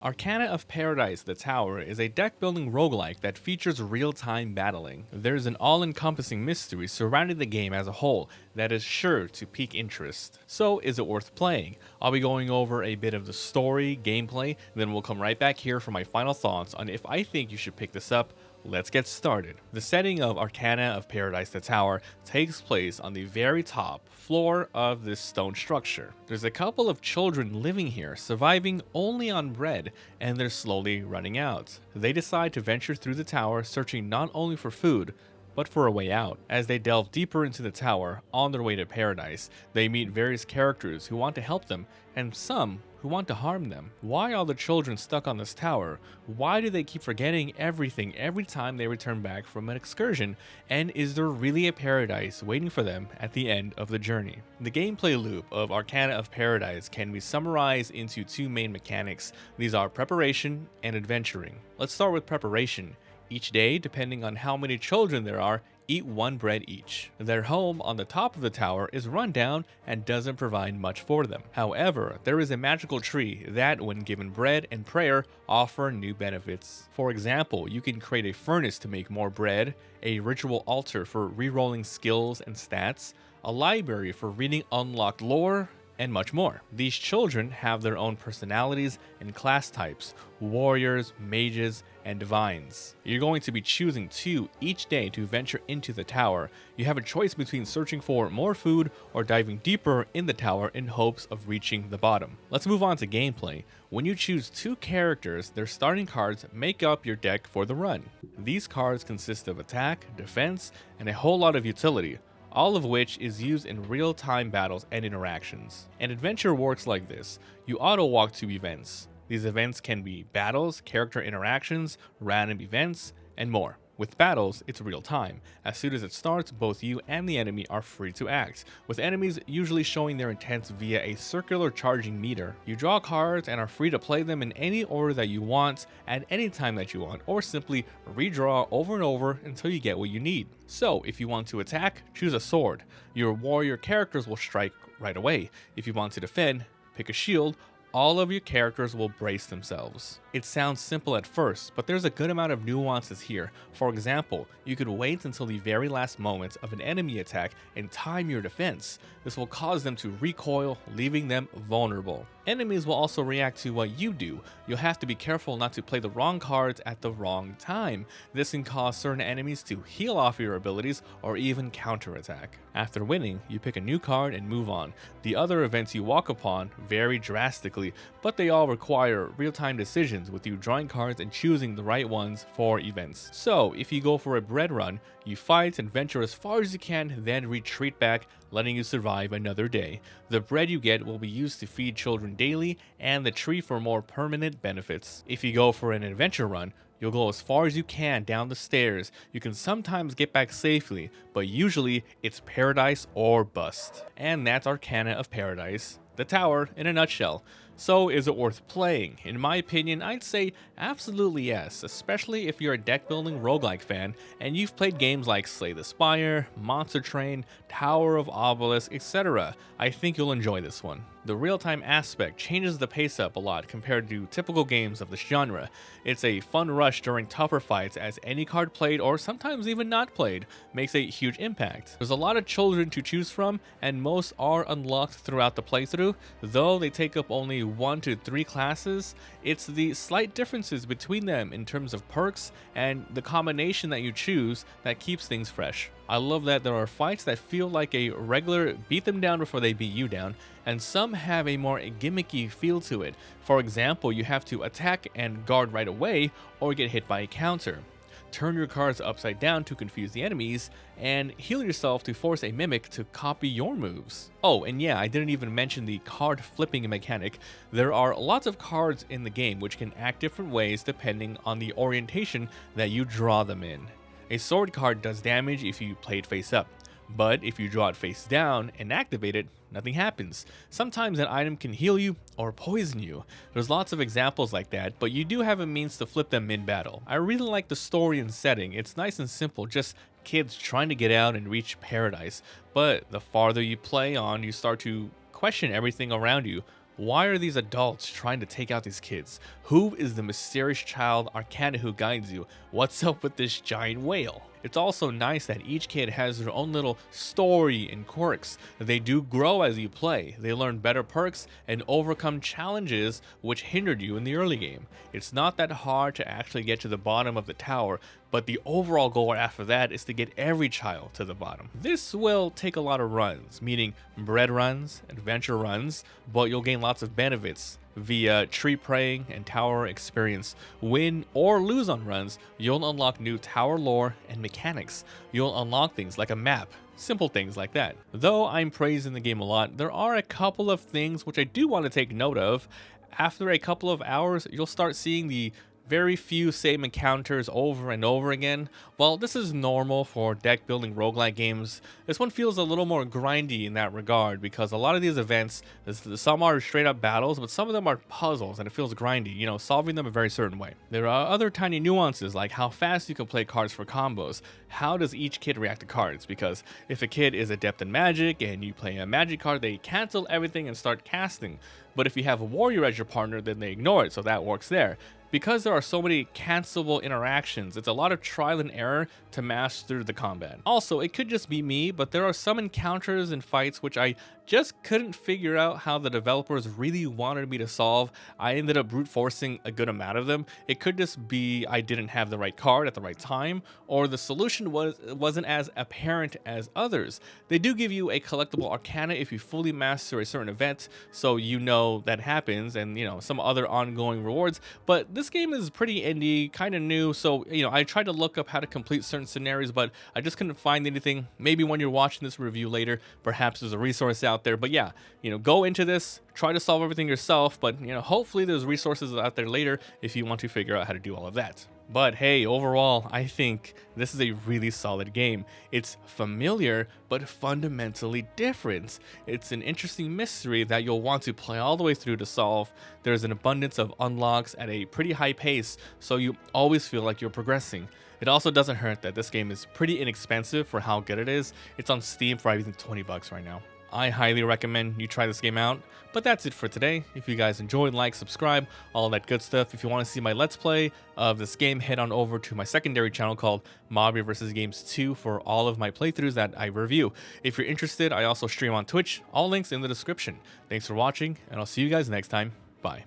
Arcana of Paradise The Tower is a deck-building roguelike that features real-time battling. There's an all-encompassing mystery surrounding the game as a whole that is sure to pique interest. So, is it worth playing? I'll be going over a bit of the story, gameplay, then we'll come right back here for my final thoughts on if I think you should pick this up. Let's get started. The setting of Arcana of Paradise The Tower takes place on the very top floor of this stone structure. There's a couple of children living here, surviving only on bread, and they're slowly running out. They decide to venture through the tower, searching not only for food, but for a way out. As they delve deeper into the tower, on their way to paradise, they meet various characters who want to help them, and some who want to harm them. Why are the children stuck on this tower? Why do they keep forgetting everything every time they return back from an excursion? And is there really a paradise waiting for them at the end of the journey? The gameplay loop of Arcana of Paradise can be summarized into two main mechanics. These are preparation and adventuring. Let's start with preparation. Each day, depending on how many children there are, eat one bread each. Their home on the top of the tower is run down and doesn't provide much for them. However, there is a magical tree that, when given bread and prayer, offer new benefits. For example, you can create a furnace to make more bread, a ritual altar for re-rolling skills and stats, a library for reading unlocked lore, and much more. These children have their own personalities and class types: warriors, mages, and divines. You're going to be choosing two each day to venture into the tower. You have a choice between searching for more food or diving deeper in the tower in hopes of reaching the bottom. Let's move on to gameplay. When you choose two characters, their starting cards make up your deck for the run. These cards consist of attack, defense, and a whole lot of utility, all of which is used in real-time battles and interactions. An adventure works like this. You auto-walk to events. These events can be battles, character interactions, random events, and more. With battles, it's real time. As soon as it starts, both you and the enemy are free to act, with enemies usually showing their intents via a circular charging meter. You draw cards and are free to play them in any order that you want, at any time that you want, or simply redraw over and over until you get what you need. So, if you want to attack, choose a sword. Your warrior characters will strike right away. If you want to defend, pick a shield. All of your characters will brace themselves. It sounds simple at first, but there's a good amount of nuances here. For example, you could wait until the very last moments of an enemy attack and time your defense. This will cause them to recoil, leaving them vulnerable. Enemies will also react to what you do. You'll have to be careful not to play the wrong cards at the wrong time. This can cause certain enemies to heal off your abilities or even counterattack. After winning, you pick a new card and move on. The other events you walk upon vary drastically, but they all require real-time decisions, with you drawing cards and choosing the right ones for events. So, if you go for a bread run, you fight and venture as far as you can, then retreat back, letting you survive another day. The bread you get will be used to feed children daily, and the tree for more permanent benefits. If you go for an adventure run, you'll go as far as you can down the stairs. You can sometimes get back safely, but usually it's paradise or bust. And that's Arcana of Paradise, the tower in a nutshell. So, is it worth playing? In my opinion, I'd say absolutely yes, especially if you're a deck-building roguelike fan and you've played games like Slay the Spire, Monster Train, Tower of Obelisk, etc. I think you'll enjoy this one. The real-time aspect changes the pace up a lot compared to typical games of this genre. It's a fun rush during tougher fights, as any card played, or sometimes even not played, makes a huge impact. There's a lot of children to choose from, and most are unlocked throughout the playthrough. Though they take up only 1 to 3 classes, it's the slight differences between them in terms of perks and the combination that you choose that keeps things fresh. I love that there are fights that feel like a regular beat them down before they beat you down, and some have a more gimmicky feel to it. For example, you have to attack and guard right away or get hit by a counter. Turn your cards upside down to confuse the enemies, and heal yourself to force a mimic to copy your moves. Oh, and yeah, I didn't even mention the card flipping mechanic. There are lots of cards in the game which can act different ways depending on the orientation that you draw them in. A sword card does damage if you play it face up, but if you draw it face down and activate it, nothing happens. Sometimes an item can heal you or poison you. There's lots of examples like that, but you do have a means to flip them mid-battle. I really like the story and setting. It's nice and simple, just kids trying to get out and reach paradise. But the farther you play on, you start to question everything around you. Why are these adults trying to take out these kids? Who is the mysterious child Arcana who guides you? What's up with this giant whale? It's also nice that each kid has their own little story and quirks. They do grow as you play. They learn better perks and overcome challenges which hindered you in the early game. It's not that hard to actually get to the bottom of the tower, but the overall goal after that is to get every child to the bottom. This will take a lot of runs, meaning bread runs, adventure runs, but you'll gain lots of benefits via tree praying and tower experience. Win or lose on runs, you'll unlock new tower lore and mechanics. You'll unlock things like a map, simple things like that. Though I'm praising the game a lot, there are a couple of things which I do want to take note of. After a couple of hours, you'll start seeing the very few same encounters over and over again. While this is normal for deck building roguelike games, this one feels a little more grindy in that regard because a lot of these events, some are straight up battles, but some of them are puzzles and it feels grindy, you know, solving them a very certain way. There are other tiny nuances like how fast you can play cards for combos. How does each kid react to cards? Because if a kid is adept in magic and you play a magic card, they cancel everything and start casting. But if you have a warrior as your partner, then they ignore it, so that works there. Because there are so many cancelable interactions, it's a lot of trial and error to master the combat. Also, it could just be me, but there are some encounters and fights which I just couldn't figure out how the developers really wanted me to solve. I ended up brute forcing a good amount of them. It could just be I didn't have the right card at the right time, or the solution wasn't as apparent as others. They do give you a collectible Arcana if you fully master a certain event, so you know that happens, and you know, some other ongoing rewards, but this game is pretty indie, kind of new, so you know, I tried to look up how to complete certain scenarios, but I just couldn't find anything. Maybe when you're watching this review later, perhaps there's a resource out there. But yeah, you know, go into this, try to solve everything yourself, but you know, hopefully there's resources out there later if you want to figure out how to do all of that. But hey, overall, I think this is a really solid game. It's familiar, but fundamentally different. It's an interesting mystery that you'll want to play all the way through to solve. There's an abundance of unlocks at a pretty high pace, so you always feel like you're progressing. It also doesn't hurt that this game is pretty inexpensive for how good it is. It's on Steam for I think $20 right now. I highly recommend you try this game out. But that's it for today. If you guys enjoyed, like, subscribe, all that good stuff. If you want to see my Let's Play of this game, head on over to my secondary channel called MabiVsGames 2 for all of my playthroughs that I review. If you're interested, I also stream on Twitch. All links in the description. Thanks for watching, and I'll see you guys next time. Bye.